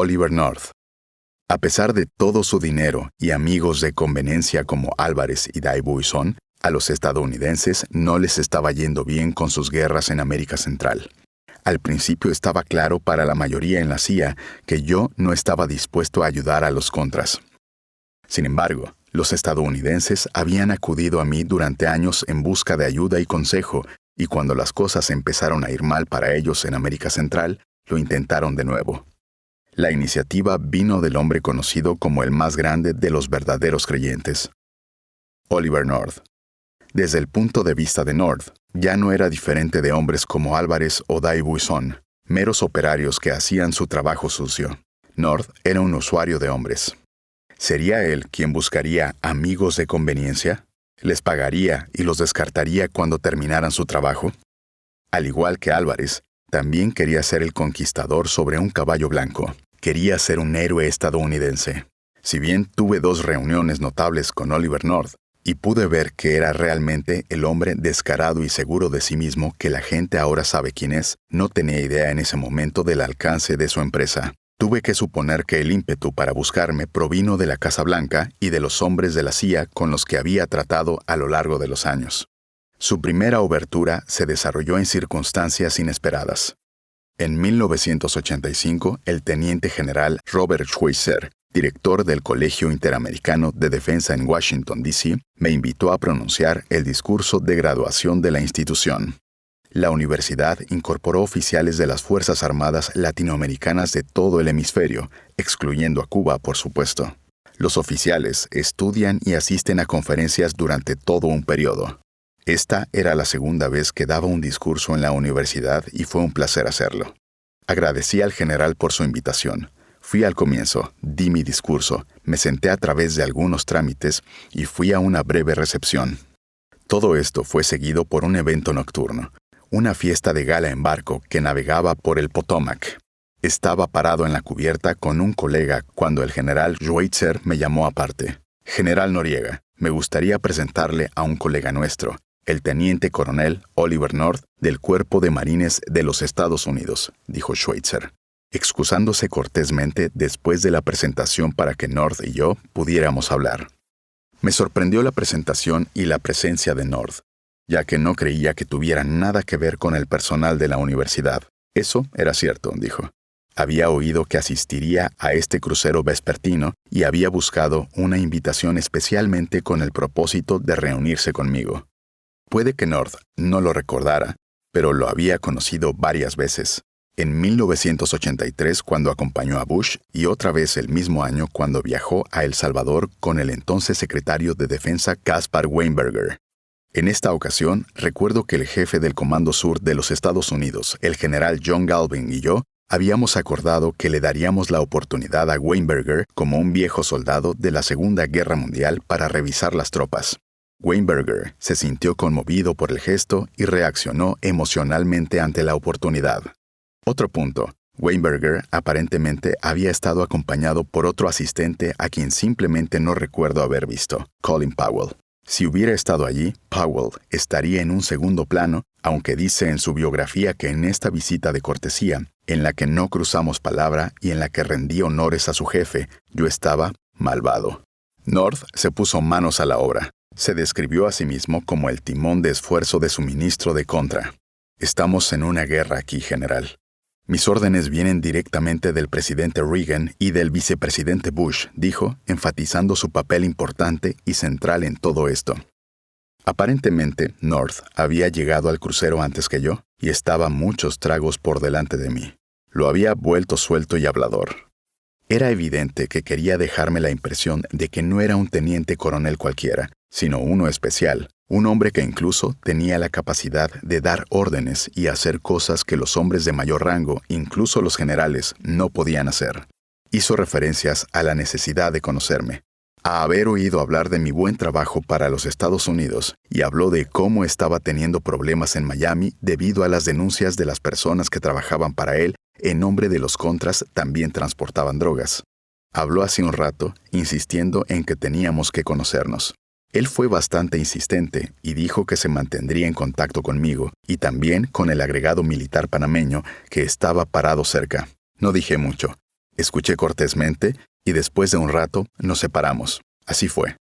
Oliver North. A pesar de todo su dinero y amigos de conveniencia como Álvarez y Dubuisson, a los estadounidenses no les estaba yendo bien con sus guerras en América Central. Al principio estaba claro para la mayoría en la CIA que yo no estaba dispuesto a ayudar a los contras. Sin embargo, los estadounidenses habían acudido a mí durante años en busca de ayuda y consejo, y cuando las cosas empezaron a ir mal para ellos en América Central, lo intentaron de nuevo. La iniciativa vino del hombre conocido como el más grande de los verdaderos creyentes, Oliver North. Desde el punto de vista de North, ya no era diferente de hombres como Álvarez o Dubuisson, meros operarios que hacían su trabajo sucio. North era un usuario de hombres. ¿Sería él quien buscaría amigos de conveniencia? ¿Les pagaría y los descartaría cuando terminaran su trabajo? Al igual que Álvarez, también quería ser el conquistador sobre un caballo blanco. Quería ser un héroe estadounidense. Si bien tuve 2 reuniones notables con Oliver North, y pude ver que era realmente el hombre descarado y seguro de sí mismo que la gente ahora sabe quién es, no tenía idea en ese momento del alcance de su empresa. Tuve que suponer que el ímpetu para buscarme provino de la Casa Blanca y de los hombres de la CIA con los que había tratado a lo largo de los años. Su primera obertura se desarrolló en circunstancias inesperadas. En 1985, el teniente general Robert Schweitzer, director del Colegio Interamericano de Defensa en Washington, D.C., me invitó a pronunciar el discurso de graduación de la institución. La universidad incorporó oficiales de las Fuerzas Armadas latinoamericanas de todo el hemisferio, excluyendo a Cuba, por supuesto. Los oficiales estudian y asisten a conferencias durante todo un periodo. Esta era la segunda vez que daba un discurso en la universidad y fue un placer hacerlo. Agradecí al general por su invitación. Fui al comienzo, di mi discurso, me senté a través de algunos trámites y fui a una breve recepción. Todo esto fue seguido por un evento nocturno, una fiesta de gala en barco que navegaba por el Potomac. Estaba parado en la cubierta con un colega cuando el general Schweitzer me llamó aparte. «General Noriega, me gustaría presentarle a un colega nuestro, el teniente coronel Oliver North del Cuerpo de Marines de los Estados Unidos», dijo Schweitzer, excusándose cortésmente después de la presentación para que North y yo pudiéramos hablar. Me sorprendió la presentación y la presencia de North, ya que no creía que tuviera nada que ver con el personal de la universidad. Eso era cierto, dijo. Había oído que asistiría a este crucero vespertino y había buscado una invitación especialmente con el propósito de reunirse conmigo. Puede que North no lo recordara, pero lo había conocido varias veces. En 1983 cuando acompañó a Bush y otra vez el mismo año cuando viajó a El Salvador con el entonces secretario de Defensa Caspar Weinberger. En esta ocasión, recuerdo que el jefe del Comando Sur de los Estados Unidos, el general John Galvin y yo, habíamos acordado que le daríamos la oportunidad a Weinberger como un viejo soldado de la Segunda Guerra Mundial para revisar las tropas. Weinberger se sintió conmovido por el gesto y reaccionó emocionalmente ante la oportunidad. Otro punto. Weinberger aparentemente había estado acompañado por otro asistente a quien simplemente no recuerdo haber visto, Colin Powell. Si hubiera estado allí, Powell estaría en un segundo plano, aunque dice en su biografía que en esta visita de cortesía, en la que no cruzamos palabra y en la que rendí honores a su jefe, yo estaba malvado. North se puso manos a la obra. Se describió a sí mismo como el timón de esfuerzo de su ministro de Contra. «Estamos en una guerra aquí, general. Mis órdenes vienen directamente del presidente Reagan y del vicepresidente Bush», dijo, enfatizando su papel importante y central en todo esto. Aparentemente, North había llegado al crucero antes que yo y estaba muchos tragos por delante de mí. Lo había vuelto suelto y hablador. Era evidente que quería dejarme la impresión de que no era un teniente coronel cualquiera, sino uno especial, un hombre que incluso tenía la capacidad de dar órdenes y hacer cosas que los hombres de mayor rango, incluso los generales, no podían hacer. Hizo referencias a la necesidad de conocerme, a haber oído hablar de mi buen trabajo para los Estados Unidos, y habló de cómo estaba teniendo problemas en Miami debido a las denuncias de las personas que trabajaban para él en nombre de los contras también transportaban drogas. Habló hace un rato, insistiendo en que teníamos que conocernos. Él fue bastante insistente y dijo que se mantendría en contacto conmigo y también con el agregado militar panameño que estaba parado cerca. No dije mucho. Escuché cortésmente y después de un rato nos separamos. Así fue.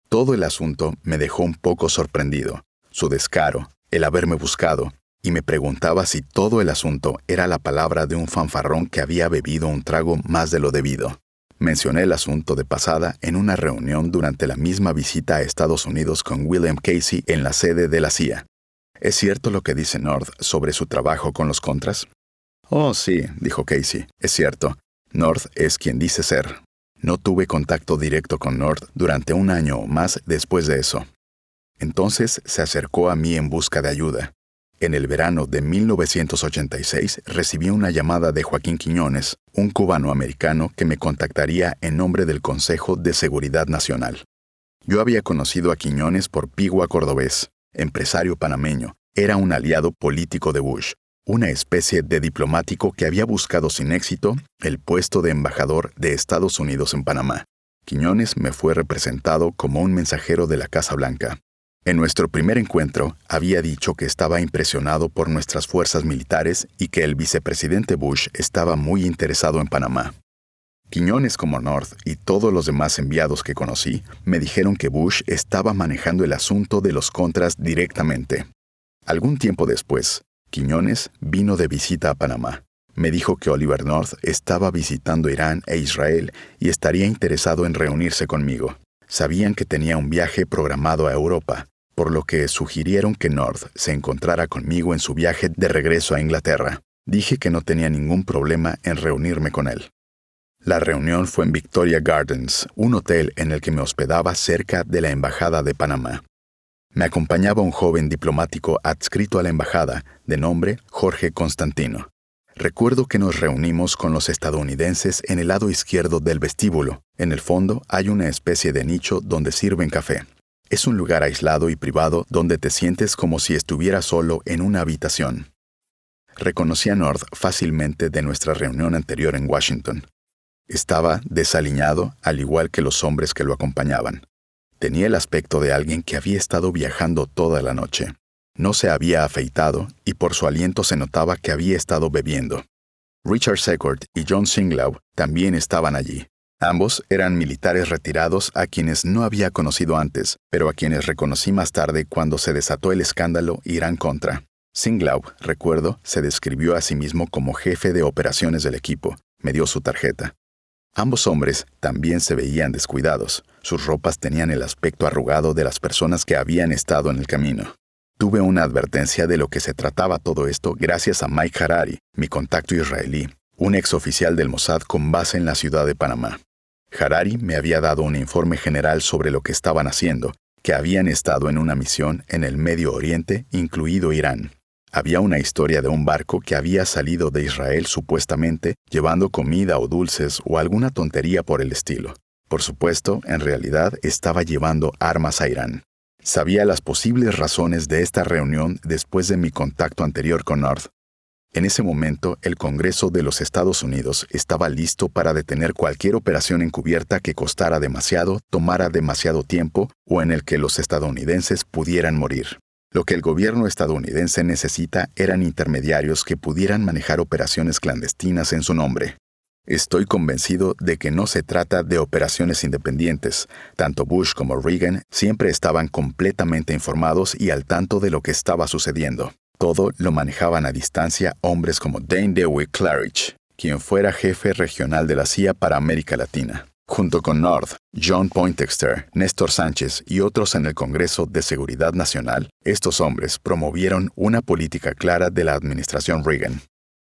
Todo el asunto me dejó un poco sorprendido. Su descaro, el haberme buscado, y me preguntaba si todo el asunto era la palabra de un fanfarrón que había bebido un trago más de lo debido. Mencioné el asunto de pasada en una reunión durante la misma visita a Estados Unidos con William Casey en la sede de la CIA. ¿Es cierto lo que dice North sobre su trabajo con los contras? Oh, sí, dijo Casey, es cierto. North es quien dice ser. No tuve contacto directo con North durante un año o más después de eso. Entonces se acercó a mí en busca de ayuda. En el verano de 1986 recibí una llamada de Joaquín Quiñones, un cubano-americano que me contactaría en nombre del Consejo de Seguridad Nacional. Yo había conocido a Quiñones por Pigua Cordobés, empresario panameño. Era un aliado político de Bush, una especie de diplomático que había buscado sin éxito el puesto de embajador de Estados Unidos en Panamá. Quiñones me fue representado como un mensajero de la Casa Blanca. En nuestro primer encuentro, había dicho que estaba impresionado por nuestras fuerzas militares y que el vicepresidente Bush estaba muy interesado en Panamá. Quiñones como North y todos los demás enviados que conocí me dijeron que Bush estaba manejando el asunto de los contras directamente. Algún tiempo después, Quiñones vino de visita a Panamá. Me dijo que Oliver North estaba visitando Irán e Israel y estaría interesado en reunirse conmigo. Sabían que tenía un viaje programado a Europa, por lo que sugirieron que North se encontrara conmigo en su viaje de regreso a Inglaterra. Dije que no tenía ningún problema en reunirme con él. La reunión fue en Victoria Gardens, un hotel en el que me hospedaba cerca de la Embajada de Panamá. Me acompañaba un joven diplomático adscrito a la embajada, de nombre Jorge Constantino. Recuerdo que nos reunimos con los estadounidenses en el lado izquierdo del vestíbulo. En el fondo hay una especie de nicho donde sirven café. Es un lugar aislado y privado donde te sientes como si estuvieras solo en una habitación. Reconocí a North fácilmente de nuestra reunión anterior en Washington. Estaba desaliñado, al igual que los hombres que lo acompañaban. Tenía el aspecto de alguien que había estado viajando toda la noche. No se había afeitado y por su aliento se notaba que había estado bebiendo. Richard Secord y John Singlaub también estaban allí. Ambos eran militares retirados a quienes no había conocido antes, pero a quienes reconocí más tarde cuando se desató el escándalo Irán-Contra. Singlaub, recuerdo, se describió a sí mismo como jefe de operaciones del equipo. Me dio su tarjeta. Ambos hombres también se veían descuidados. Sus ropas tenían el aspecto arrugado de las personas que habían estado en el camino. Tuve una advertencia de lo que se trataba todo esto gracias a Mike Harari, mi contacto israelí, un exoficial del Mossad con base en la ciudad de Panamá. Harari me había dado un informe general sobre lo que estaban haciendo, que habían estado en una misión en el Medio Oriente, incluido Irán. Había una historia de un barco que había salido de Israel supuestamente llevando comida o dulces o alguna tontería por el estilo. Por supuesto, en realidad estaba llevando armas a Irán. Sabía las posibles razones de esta reunión después de mi contacto anterior con North. En ese momento, el Congreso de los Estados Unidos estaba listo para detener cualquier operación encubierta que costara demasiado, tomara demasiado tiempo o en el que los estadounidenses pudieran morir. Lo que el gobierno estadounidense necesita eran intermediarios que pudieran manejar operaciones clandestinas en su nombre. Estoy convencido de que no se trata de operaciones independientes. Tanto Bush como Reagan siempre estaban completamente informados y al tanto de lo que estaba sucediendo. Todo lo manejaban a distancia hombres como Dane DeWitt Clarich, quien fuera jefe regional de la CIA para América Latina. Junto con North, John Poindexter, Néstor Sánchez y otros en el Congreso de Seguridad Nacional, estos hombres promovieron una política clara de la administración Reagan.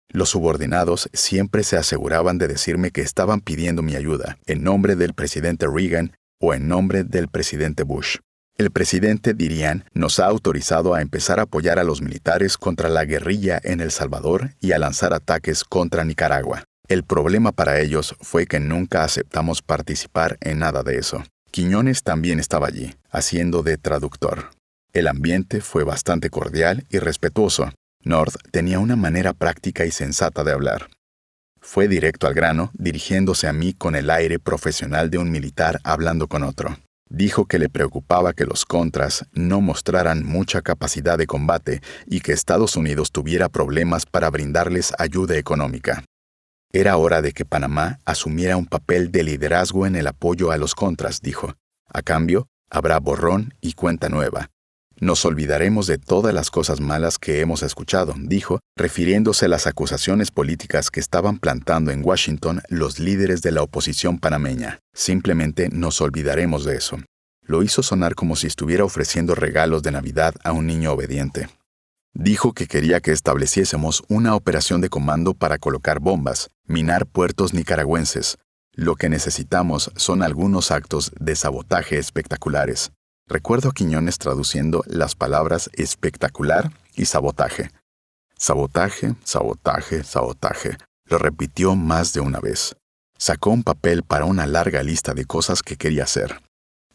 Los subordinados siempre se aseguraban de decirme que estaban pidiendo mi ayuda en nombre del presidente Reagan o en nombre del presidente Bush. El presidente, dirían, nos ha autorizado a empezar a apoyar a los militares contra la guerrilla en El Salvador y a lanzar ataques contra Nicaragua. El problema para ellos fue que nunca aceptamos participar en nada de eso. Quiñones también estaba allí, haciendo de traductor. El ambiente fue bastante cordial y respetuoso. North tenía una manera práctica y sensata de hablar. Fue directo al grano, dirigiéndose a mí con el aire profesional de un militar hablando con otro. Dijo que le preocupaba que los contras no mostraran mucha capacidad de combate y que Estados Unidos tuviera problemas para brindarles ayuda económica. Era hora de que Panamá asumiera un papel de liderazgo en el apoyo a los contras, dijo. A cambio, habrá borrón y cuenta nueva. Nos olvidaremos de todas las cosas malas que hemos escuchado, dijo, refiriéndose a las acusaciones políticas que estaban plantando en Washington los líderes de la oposición panameña. Simplemente nos olvidaremos de eso. Lo hizo sonar como si estuviera ofreciendo regalos de Navidad a un niño obediente. Dijo que quería que estableciésemos una operación de comando para colocar bombas, minar puertos nicaragüenses. Lo que necesitamos son algunos actos de sabotaje espectaculares. Recuerdo a Quiñones traduciendo las palabras espectacular y sabotaje. Sabotaje, sabotaje, sabotaje. Lo repitió más de una vez. Sacó un papel para una larga lista de cosas que quería hacer.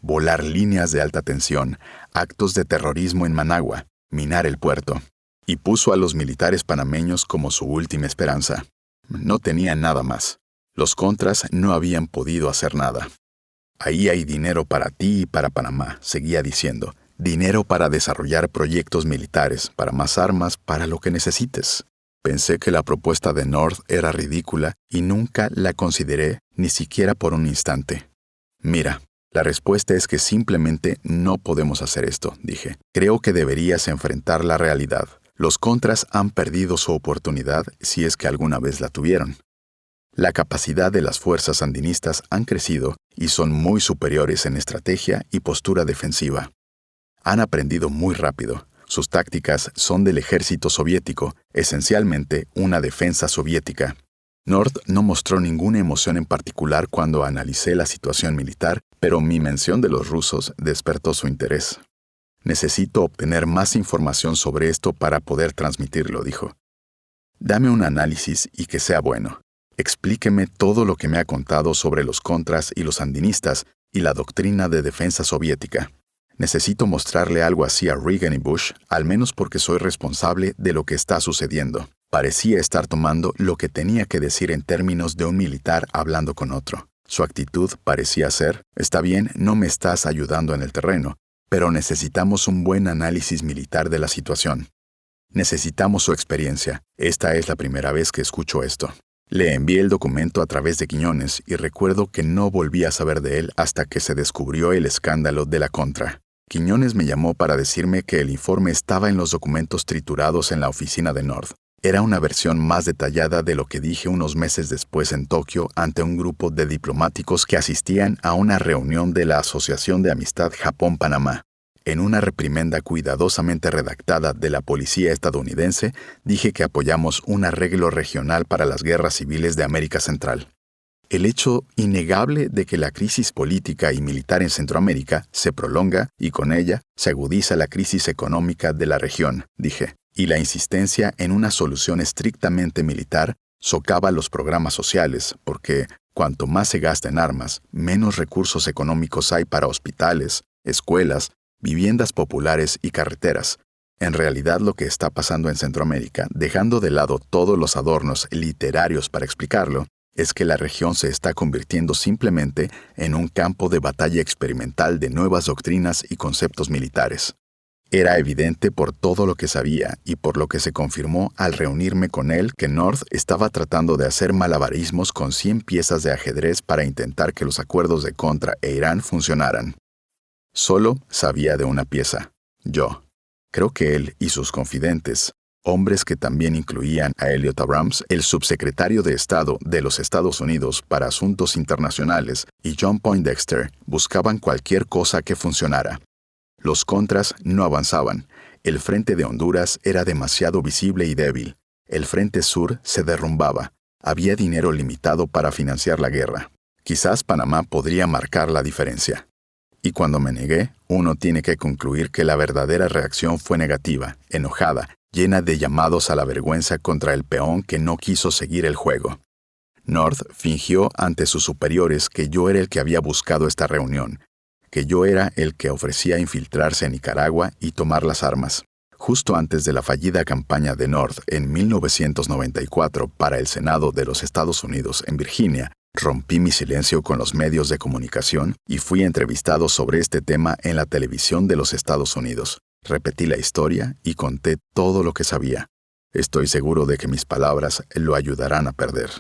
Volar líneas de alta tensión, actos de terrorismo en Managua, minar el puerto. Y puso a los militares panameños como su última esperanza. No tenían nada más. Los contras no habían podido hacer nada. Ahí hay dinero para ti y para Panamá, seguía diciendo. Dinero para desarrollar proyectos militares, para más armas, para lo que necesites. Pensé que la propuesta de North era ridícula y nunca la consideré, ni siquiera por un instante. Mira, la respuesta es que simplemente no podemos hacer esto, dije. Creo que deberías enfrentar la realidad. Los contras han perdido su oportunidad si es que alguna vez la tuvieron. La capacidad de las fuerzas sandinistas han crecido y son muy superiores en estrategia y postura defensiva. Han aprendido muy rápido. Sus tácticas son del ejército soviético, esencialmente una defensa soviética. North no mostró ninguna emoción en particular cuando analicé la situación militar, pero mi mención de los rusos despertó su interés. Necesito obtener más información sobre esto para poder transmitirlo, dijo. Dame un análisis y que sea bueno. Explíqueme todo lo que me ha contado sobre los contras y los sandinistas y la doctrina de defensa soviética. Necesito mostrarle algo así a Reagan y Bush, al menos porque soy responsable de lo que está sucediendo. Parecía estar tomando lo que tenía que decir en términos de un militar hablando con otro. Su actitud parecía ser, está bien, no me estás ayudando en el terreno, pero necesitamos un buen análisis militar de la situación. Necesitamos su experiencia. Esta es la primera vez que escucho esto. Le envié el documento a través de Quiñones y recuerdo que no volví a saber de él hasta que se descubrió el escándalo de la Contra. Quiñones me llamó para decirme que el informe estaba en los documentos triturados en la oficina de North. Era una versión más detallada de lo que dije unos meses después en Tokio ante un grupo de diplomáticos que asistían a una reunión de la Asociación de Amistad Japón-Panamá. En una reprimenda cuidadosamente redactada de la policía estadounidense, dije que apoyamos un arreglo regional para las guerras civiles de América Central. El hecho innegable de que la crisis política y militar en Centroamérica se prolonga y con ella se agudiza la crisis económica de la región, dije, y la insistencia en una solución estrictamente militar socava los programas sociales, porque cuanto más se gasta en armas, menos recursos económicos hay para hospitales, escuelas, viviendas populares y carreteras. En realidad lo que está pasando en Centroamérica, dejando de lado todos los adornos literarios para explicarlo, es que la región se está convirtiendo simplemente en un campo de batalla experimental de nuevas doctrinas y conceptos militares. Era evidente por todo lo que sabía y por lo que se confirmó al reunirme con él que North estaba tratando de hacer malabarismos con 100 piezas de ajedrez para intentar que los acuerdos de Contra e Irán funcionaran. Solo sabía de una pieza, yo. Creo que él y sus confidentes, hombres que también incluían a Elliot Abrams, el subsecretario de Estado de los Estados Unidos para Asuntos Internacionales, y John Poindexter, buscaban cualquier cosa que funcionara. Los contras no avanzaban. El frente de Honduras era demasiado visible y débil. El frente sur se derrumbaba. Había dinero limitado para financiar la guerra. Quizás Panamá podría marcar la diferencia. Y cuando me negué, uno tiene que concluir que la verdadera reacción fue negativa, enojada, llena de llamados a la vergüenza contra el peón que no quiso seguir el juego. North fingió ante sus superiores que yo era el que había buscado esta reunión, que yo era el que ofrecía infiltrarse en Nicaragua y tomar las armas. Justo antes de la fallida campaña de North en 1994 para el Senado de los Estados Unidos en Virginia, rompí mi silencio con los medios de comunicación y fui entrevistado sobre este tema en la televisión de los Estados Unidos. Repetí la historia y conté todo lo que sabía. Estoy seguro de que mis palabras lo ayudarán a perder.